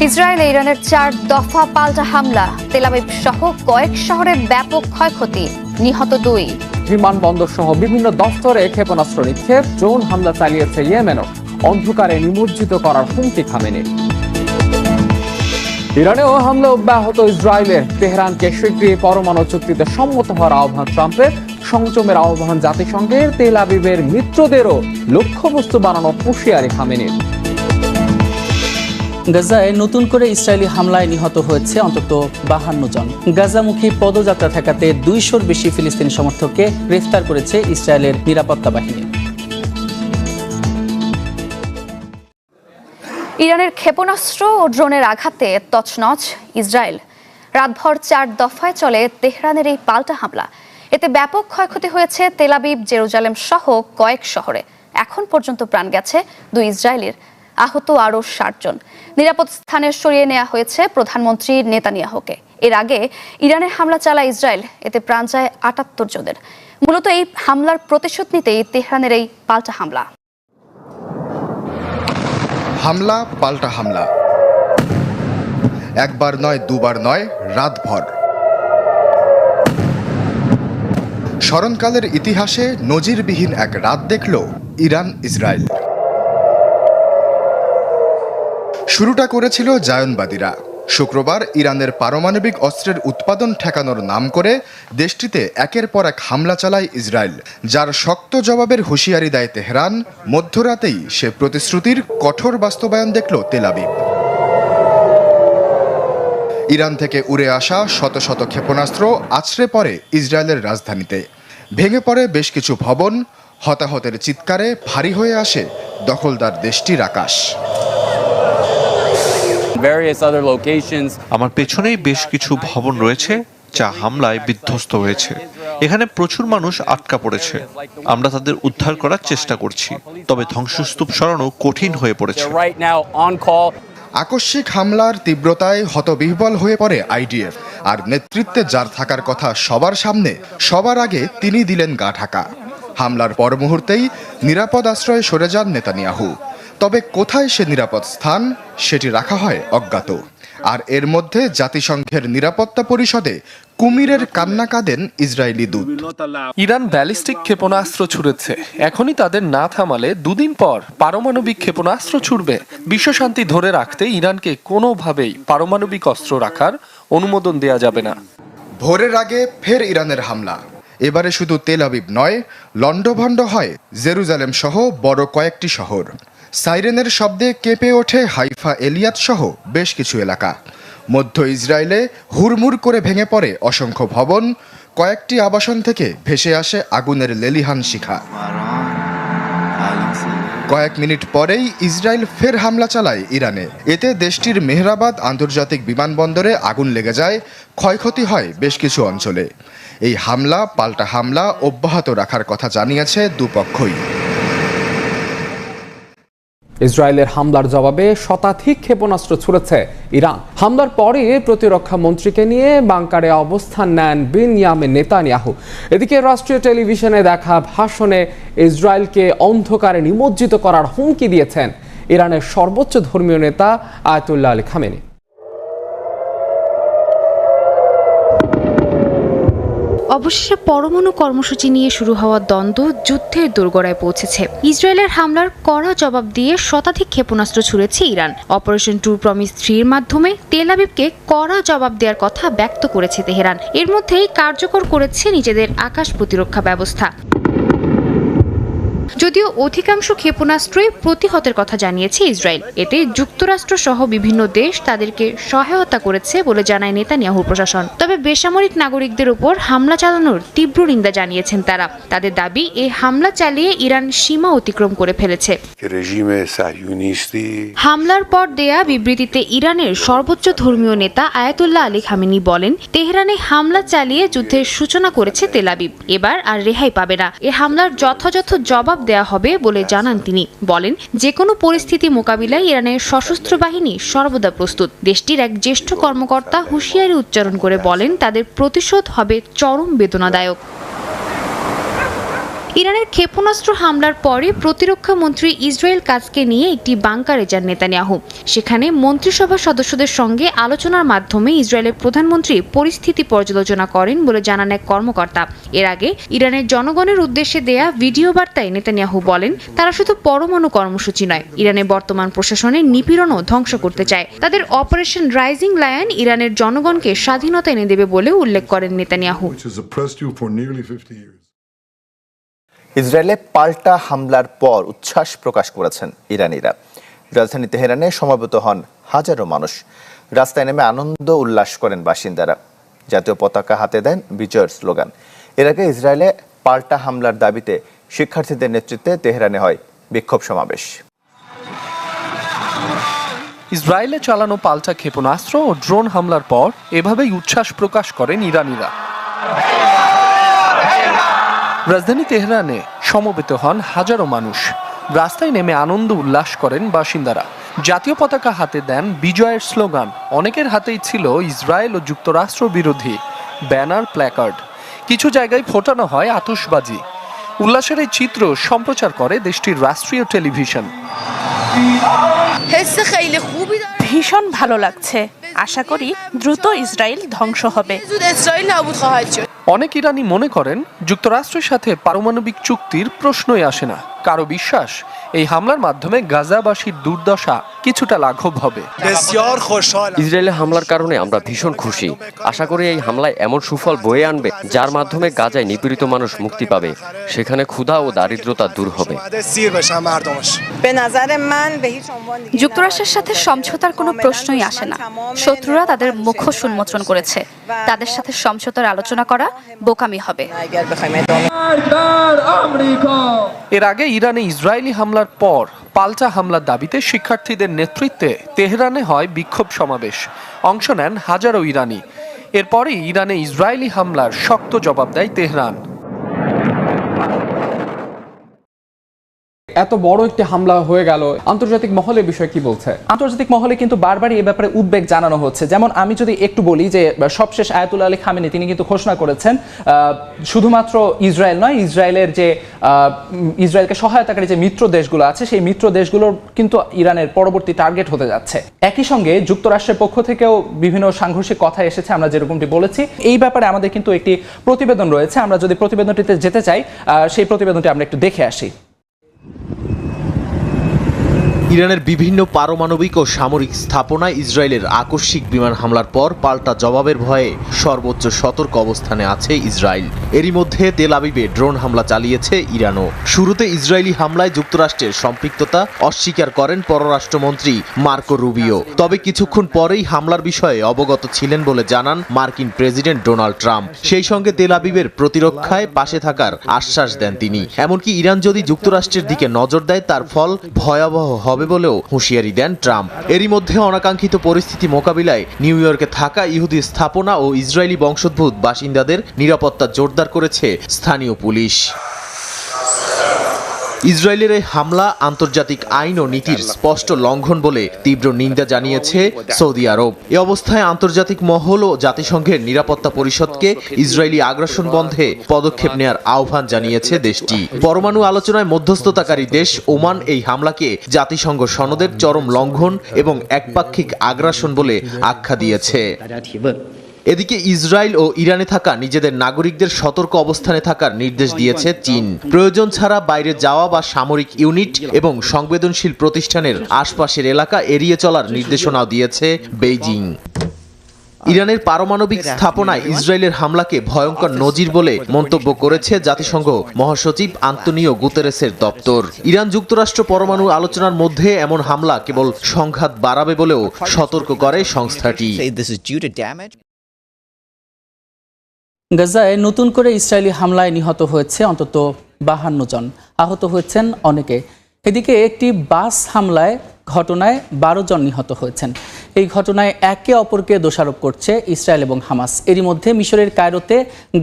ইসরায়েলে ইরানের 4 দফা পাল্টা হামলা, তেল আবিব সহ কয়েক শহরে ব্যাপক ক্ষয়ক্ষতি, নিহত 2। বিমানবন্দর সহ বিভিন্ন দফতরে ক্ষেপণাস্ত্র নিক্ষেপ, ড্রোন হামলা চালিয়েছে ইয়েমেনও, অন্ধকারে নিমজ্জিত করার হুমকি খামেনির। ইরানেও হামলা অব্যাহত ইসরায়েলের, তেহরানকে শীঘ্রই পরমাণু চুক্তিতে সম্মত হওয়ার আহ্বান ট্রাম্পের, সংযমের আহ্বান জাতিসংঘের, তেল আবিবের মিত্রদেরও লক্ষ্যবস্তু বানানো হুঁশিয়ারি খামেনির। গাজায় নতুন করে ইসরায়েলি হামলায় নিহত হয়েছে অন্তত 52 জন। গাজামুখী পদযাত্রা ঠেকাতে 200-র বেশি ফিলিস্তিনি সমর্থককে গ্রেফতার করেছে ইসরায়েলের নিরাপত্তা বাহিনী। ইরানের ক্ষেপণাস্ত্র ও ড্রোনের আঘাতে তছনছ ইসরায়েল। রাতভর 4 দফায় চলে তেহরানের এই পাল্টা হামলা। এতে ব্যাপক ক্ষয়ক্ষতি হয়েছে তেল আবিব, জেরুজালেম সহ কয়েক শহরে। এখন পর্যন্ত প্রাণ গেছে 2 ইসরায়েলির, আহত আরও 60 জন। নিরাপদ স্থানে সরিয়ে নেওয়া হয়েছে প্রধানমন্ত্রী নেতানিয়াহুকে। এর আগে ইরানে হামলা চালায় ইসরায়েল, এতে প্রাণ যায় 78 জনের। মূলত এই হামলার প্রতিশোধ নিতেই তেহরানের এই পাল্টা হামলা। হামলা পাল্টা হামলা, একবার নয়, দুবার নয়, রাতভর। স্মরণকালের ইতিহাসে নজিরবিহীন এক রাত দেখল ইরান ইসরায়েল। শুরুটা করেছিল জায়নবাদীরা। শুক্রবার ইরানের পারমাণবিক অস্ত্রের উৎপাদন ঠেকানোর নাম করে দেশটিতে একের পর এক হামলা চালায় ইসরায়েল, যার শক্ত জবাবের হুঁশিয়ারি দেয় তেহরান। মধ্যরাতেই সে প্রতিশ্রুতির কঠোর বাস্তবায়ন দেখল তেল আবিব। ইরান থেকে উড়ে আসা শত শত ক্ষেপণাস্ত্র আছড়ে পড়ে ইসরায়েলের রাজধানীতে। ভেঙে পড়ে বেশ কিছু ভবন, হতাহতের চিৎকারে ভারী হয়ে আসে দখলদার দেশটির আকাশ। আমার পেছনেই বেশ কিছু ভবন রয়েছে যা হামলায় বিধ্বস্ত হয়েছে। এখানে প্রচুর মানুষ আটকা পড়েছে। আমরা তাদের উদ্ধার করার চেষ্টা করছি, তবে ধ্বংসস্তূপ সরানো কঠিন হয়ে পড়েছে। আকস্মিক হামলার তীব্রতায় হতবিহ্বল হয়ে পড়ে আইডিএফ, আর নেতৃত্বে যার থাকার কথা সবার সামনে, সবার আগে তিনি দিলেন গা ঢাকা। হামলার পর মুহূর্তেই নিরাপদ আশ্রয়ে সরে যান নেতানিয়াহু। তবে কোথায় সে নিরাপদ স্থান, সেটি রাখা হয় অজ্ঞাত। আর এর মধ্যে জাতিসংঘের নিরাপত্তা পরিষদে কুমিরের কান্না কাঁদেন ইসরায়েলি দূত। ইরান ব্যালিস্টিক ক্ষেপণাস্ত্র ছুড়েছে, এখনই তাদের না থামালে 2 দিন পর পারমাণবিক ক্ষেপণাস্ত্র ছুড়বে। বিশ্বশান্তি ধরে রাখতে ইরানকে কোনোভাবেই পারমাণবিক অস্ত্র রাখার অনুমোদন দেয়া যাবে না। ভোরের আগে ফের ইরানের হামলা। এবারে শুধু তেল আবিব নয়, লন্ডভন্ড হয় জেরুজালেম সহ বড় কয়েকটি শহর। সাইরেনের শব্দে কেঁপে ওঠে হাইফা, এলিয়াত সহ বেশ কিছু এলাকা। মধ্য ইসরায়েলে হুড়মুড় করে ভেঙে পড়ে অসংখ্য ভবন। কয়েকটি আবাসন থেকে ভেসে আসে আগুনের লেলিহান শিখা। কয়েক মিনিট পরেই ইসরায়েল ফের হামলা চালায় ইরানে। এতে দেশটির মেহরাবাদ আন্তর্জাতিক বিমানবন্দরে আগুন লেগে যায়, ক্ষয়ক্ষতি হয় বেশ কিছু অঞ্চলে। এই হামলা পাল্টা হামলা অব্যাহত রাখার কথা জানিয়েছে দুপক্ষই। ইসরায়েলের হামলার জবাবে শতাধিক ক্ষেপণাস্ত্র ছুড়েছে ইরান। হামলার পরে প্রতিরক্ষা মন্ত্রীকে নিয়ে বাংকারে অবস্থান নেন বেনিয়ামিন নেতানিয়াহু। এদিকে রাষ্ট্রীয় টেলিভিশনে দেখা ভাষণে ইসরায়েলকে অন্ধকারে নিমজ্জিত করার হুমকি দিয়েছেন ইরানের সর্বোচ্চ ধর্মীয় নেতা আয়াতুল্লাহ আলী খামেনি। অবশেষে পরমাণু কর্মসূচি নিয়ে শুরু হওয়া দ্বন্দ্ব যুদ্ধের দোরগোড়ায় পৌঁছেছে। ইসরায়েলের হামলার কড়া জবাব দিয়ে শতাধিক ক্ষেপণাস্ত্র ছুড়েছে ইরান। অপারেশন ট্রু প্রমিস 3 এর মাধ্যমে তেল আবিবকে কড়া জবাব দেওয়ার কথা ব্যক্ত করেছে তেহরান। এর মধ্যেই কার্যকর করেছে নিজেদের আকাশ প্রতিরক্ষা ব্যবস্থা। যদিও অধিকাংশ ক্ষেপণাস্ত্রই প্রতিহতের কথা জানিয়েছে ইসরায়েল। এতে যুক্তরাষ্ট্র সহ বিভিন্ন দেশ তাদেরকে সহায়তা করেছে বলে জানায় নেতানিয়াহু প্রশাসন। তবে বেসামরিক নাগরিকদের উপর হামলা চালানোর তীব্র নিন্দা জানিয়েছেন তারা। তাদের দাবি, এই হামলা চালিয়ে ইরান সীমা অতিক্রম করে ফেলেছে। হামলার পর দেয়া বিবৃতিতে ইরানের সর্বোচ্চ ধর্মীয় নেতা আয়াতুল্লাহ আলী খামেনি বলেন, তেহরানে হামলা চালিয়ে যুদ্ধের সূচনা করেছে তেল আবিব, এবার আর রেহাই পাবে না। এ হামলার যথাযথ জবাব দেয়া হবে বলে জানান তিনি। বলেন, যে কোনো পরিস্থিতি মোকাবিলায় ইরানের সশস্ত্র বাহিনী সর্বদা প্রস্তুত। দেশটির এক জ্যেষ্ঠ কর্মকর্তা হুঁশিয়ারি উচ্চারণ করে বলেন, তাদের প্রতিশোধ হবে চরম বেদনাদায়ক। ইরানের ক্ষেপণাস্ত্র হামলার পরে প্রতিরক্ষা মন্ত্রী ইসরায়েল কাজকে নিয়ে একটি বাংকারে যান নেতানিয়াহু। সেখানে মন্ত্রিসভার সদস্যদের সঙ্গে আলোচনার মাধ্যমে ইসরায়েলের প্রধানমন্ত্রী পরিস্থিতি পর্যালোচনা করেন বলে জানান এক কর্মকর্তা। এর আগে ইরানের জনগণের উদ্দেশ্যে দেয়া ভিডিও বার্তায় নেতানিয়াহু বলেন, তারা শুধু পরমাণু কর্মসূচি নয়, ইরানের বর্তমান প্রশাসনের নিপীড়নও ধ্বংস করতে চায়। তাদের অপারেশন রাইজিং লায়ন ইরানের জনগণকে স্বাধীনতা এনে দেবে বলে উল্লেখ করেন নেতানিয়াহু। ইসরায়েলে পাল্টা হামলার পর উচ্ছ্বাস প্রকাশ করেছেন ইরানিরা। রাজধানী তেহরানে সমবেত হন হাজারো মানুষ। রাস্তায় নেমে আনন্দ উল্লাস করেন বাসিন্দারা। জাতীয় পতাকা হাতে দেন বিজয়ের স্লোগান। এর আগে ইসরায়েলে পাল্টা হামলার দাবিতে শিক্ষার্থীদের নেতৃত্বে তেহরানে হয় বিক্ষোভ সমাবেশ। ইসরায়েলে চালানো পাল্টা ক্ষেপণাস্ত্র ও ড্রোন হামলার পর এভাবেই উচ্ছ্বাস প্রকাশ করেন ইরানিরা। রাজধানী তেহরানে সমবেত হন হাজারো মানুষ। রাস্তায় নেমে আনন্দ উল্লাস করেন বাসিন্দারা। জাতীয় পতাকা হাতে দেন বিজয়ের স্লোগান। অনেকের হাতেই ছিল ইসরায়েল ও যুক্তরাষ্ট্র বিরোধী ব্যানার, প্ল্যাকার্ড। কিছু জায়গায় ফোটানো হয় আতশবাজি। উল্লাসের এই চিত্র সম্প্রচার করে দেশটির রাষ্ট্রীয় টেলিভিশন। ভীষণ ভালো লাগছে। আশা করি দ্রুত ইসরায়েল ধ্বংস হবে। অনেক ইরানি মনে করেন যুক্তরাষ্ট্রের সাথে পারমাণবিক চুক্তির প্রশ্নই আসে না। কারো বিশ্বাস এই হামলার মাধ্যমে গাজাবাসীর দুর্দশা কিছুটা লাঘব হবে। ইসরায়েলের হামলার কারণে আমরা ভীষণ খুশি। আশা করি এই হামলায় এমন সুফল বয়ে আনবে যার মাধ্যমে গাজায় নিপীড়িত মানুষ মুক্তি পাবে, সেখানে ক্ষুধা ও দারিদ্রতা দূর হবে। যুক্তরাষ্ট্রের সাথে সমঝোতার কোনো প্রশ্নই আসে না। শত্রুরা তাদের মুখোশ উন্মোচন করেছে। তাদের সাথে সমঝোতার আলোচনা করা বোকামি হবে। এর আগে ইরানে ইসরায়েলি হামলার পর পাল্টা হামলার দাবিতে শিক্ষার্থীদের নেতৃত্বে তেহরানে হয় বিক্ষোভ সমাবেশ। অংশ নেন হাজারো ইরানি। এরপরই ইরানে ইসরায়েলি হামলার শক্ত জবাব দেয় তেহরান। এত বড় একটি হামলা হয়ে গেল, আন্তর্জাতিক মহলের বিষয় কি বলছে? আন্তর্জাতিক মহলে কিন্তু বারবারই এ ব্যাপারে উদ্বেগ জানানো হচ্ছে। যেমন আমি যদি একটু বলি যে সবশেষ আয়াতুল্লাহ আলী খামেনি তিনি কিন্তু ঘোষণা করেছেন শুধুমাত্র ইসরায়েল নয়, ইসরায়েলের যে ইসরায়েলকে সহায়তাকারী যে মিত্র দেশগুলো আছে সেই মিত্র দেশগুলোর কিন্তু ইরানের পরবর্তী টার্গেট হতে যাচ্ছে। একই সঙ্গে যুক্তরাষ্ট্রের পক্ষ থেকেও বিভিন্ন সাংঘর্ষিক কথা এসেছে, আমরা যেরকমটি বলেছি। এই ব্যাপারে আমাদের কিন্তু একটি প্রতিবেদন রয়েছে। আমরা যদি প্রতিবেদনটিতে যেতে চাই, সেই প্রতিবেদনটি আমরা একটু দেখে আসি। ইরানের বিভিন্ন পারমাণবিক ও সামরিক স্থাপনায় ইসরায়েলের আকস্মিক বিমান হামলার পর পাল্টা জবাবের ভয়ে সর্বোচ্চ সতর্ক অবস্থানে আছে ইসরায়েল। এরই মধ্যে তেল আবিবে ড্রোন হামলা চালিয়েছে ইরানও। শুরুতে ইসরায়েলি হামলায় যুক্তরাষ্ট্রের সম্পৃক্ততা অস্বীকার করেন পররাষ্ট্রমন্ত্রী মার্কো রুবিও। তবে কিছুক্ষণ পরেই হামলার বিষয়ে অবগত ছিলেন বলে জানান মার্কিন প্রেসিডেন্ট ডোনাল্ড ট্রাম্প। সেই সঙ্গে তেল আবিবের প্রতিরক্ষায় পাশে থাকার আশ্বাস দেন তিনি। এমনকি ইরান যদি যুক্তরাষ্ট্রের দিকে নজর দেয় তার ফল ভয়াবহ হবে বলেও হুঁশিয়ারি দেন ট্রাম্প। এরই মধ্যে অনাকাঙ্ক্ষিত পরিস্থিতি মোকাবিলায় নিউ ইয়র্কে থাকা ইহুদি স্থাপনা ও ইসরায়েলি বংশোদ্ভূত বাসিন্দাদের নিরাপত্তা জোরদার করেছে স্থানীয় পুলিশ। ইসরায়েলের এই হামলা আন্তর্জাতিক আইন ও নীতির স্পষ্ট লঙ্ঘন বলে তীব্র নিন্দা জানিয়েছে সৌদি আরব। এ অবস্থায় আন্তর্জাতিক মহল ও জাতিসংঘের নিরাপত্তা পরিষদকে ইসরায়েলি আগ্রাসন বন্ধে পদক্ষেপ নেয়ার আহ্বান জানিয়েছে দেশটি। পরমাণু আলোচনায় মধ্যস্থতাকারী দেশ ওমান এই হামলাকে জাতিসংঘ সনদের চরম লঙ্ঘন এবং একপাক্ষিক আগ্রাসন বলে আখ্যা দিয়েছে। এদিকে ইসরায়েল ও ইরানে থাকা নিজেদের নাগরিকদের সতর্ক অবস্থানে থাকার নির্দেশ দিয়েছে চীন। প্রয়োজন ছাড়া বাইরে যাওয়া বা সামরিক ইউনিট এবং সংবেদনশীল প্রতিষ্ঠানের আশপাশের এলাকা এড়িয়ে চলার নির্দেশনাও দিয়েছে বেইজিং। ইরানের পারমাণবিক স্থাপনায় ইসরায়েলের হামলাকে ভয়ঙ্কর নজির বলে মন্তব্য করেছে জাতিসংঘ মহাসচিব আন্তোনিও গুতেরেসের দপ্তর। ইরান যুক্তরাষ্ট্র পরমাণু আলোচনার মধ্যে এমন হামলা কেবল সংঘাত বাড়াবে বলেও সতর্ক করে সংস্থাটি। গাজায় নতুন করে ইসরায়েলি হামলায় নিহত হয়েছে অন্তত 52 জন, আহত হয়েছেন অনেকে। এদিকে একটি বাস হামলায় ঘটনায় 12 জন নিহত হয়েছেন। এই ঘটনায় একে অপরকে দোষারোপ করছে ইসরায়েল এবং হামাস। এরই মধ্যে মিশরের কায়রোতে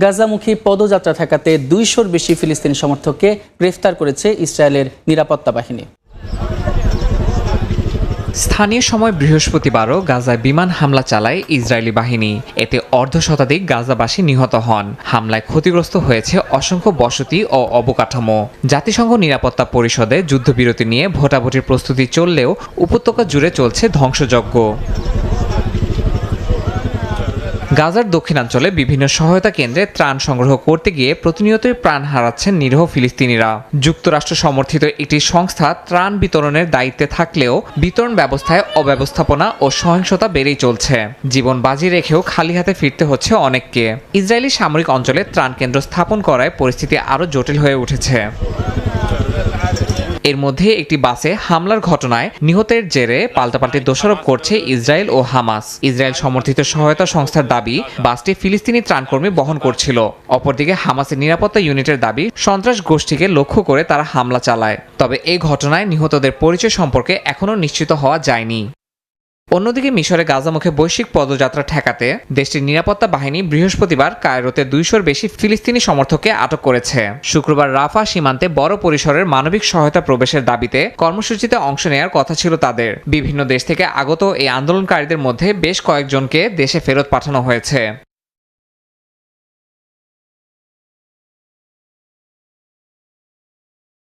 গাজামুখী পদযাত্রা ঠেকাতে 200-র বেশি ফিলিস্তিনি সমর্থককে গ্রেফতার করেছে ইসরায়েলের নিরাপত্তা বাহিনী। স্থানীয় সময় বৃহস্পতিবারও গাজায় বিমান হামলা চালায় ইসরায়েলি বাহিনী। এতে অর্ধশতাধিক গাজাবাসী নিহত হন। হামলায় ক্ষতিগ্রস্ত হয়েছে অসংখ্য বসতি ও অবকাঠামো। জাতিসংঘ নিরাপত্তা পরিষদে যুদ্ধবিরতি নিয়ে ভোটাভুটির প্রস্তুতি চললেও উপত্যকা জুড়ে চলছে ধ্বংসযজ্ঞ। গাজার দক্ষিণাঞ্চলে বিভিন্ন সহায়তা কেন্দ্রে ত্রাণ সংগ্রহ করতে গিয়ে প্রতিনিয়তই প্রাণ হারাচ্ছেন নিরীহ ফিলিস্তিনিরা। যুক্তরাষ্ট্র সমর্থিত একটি সংস্থা ত্রাণ বিতরণের দায়িত্বে থাকলেও বিতরণ ব্যবস্থায় অব্যবস্থাপনা ও সহিংসতা বেড়েই চলছে। জীবন বাজি রেখেও খালি হাতে ফিরতে হচ্ছে অনেককে। ইসরায়েলি সামরিক অঞ্চলে ত্রাণ কেন্দ্র স্থাপন করায় পরিস্থিতি আরও জটিল হয়ে উঠেছে। এর মধ্যে একটি বাসে হামলার ঘটনায় নিহতের জেরে পাল্টাপাল্টি দোষারোপ করছে ইসরায়েল ও হামাস। ইসরায়েল সমর্থিত সহায়তা সংস্থার দাবি, বাসটি ফিলিস্তিনি ত্রাণকর্মী বহন করছিল। অপরদিকে হামাসের নিরাপত্তা ইউনিটের দাবি, সন্ত্রাস গোষ্ঠীকে লক্ষ্য করে তারা হামলা চালায়। তবে এই ঘটনায় নিহতদের পরিচয় সম্পর্কে এখনও নিশ্চিত হওয়া যায়নি। অন্যদিকে মিশরে গাজামুখে বৈশ্বিক পদযাত্রা ঠেকাতে দেশটির নিরাপত্তা বাহিনী বৃহস্পতিবার কায়রোতে 200-র বেশি ফিলিস্তিনি সমর্থককে আটক করেছে। শুক্রবার রাফা সীমান্তে বড় পরিসরের মানবিক সহায়তা প্রবেশের দাবিতে কর্মসূচিতে অংশ নেওয়ার কথা ছিল তাদের। বিভিন্ন দেশ থেকে আগত এই আন্দোলনকারীদের মধ্যে বেশ কয়েকজনকে দেশে ফেরত পাঠানো হয়েছে।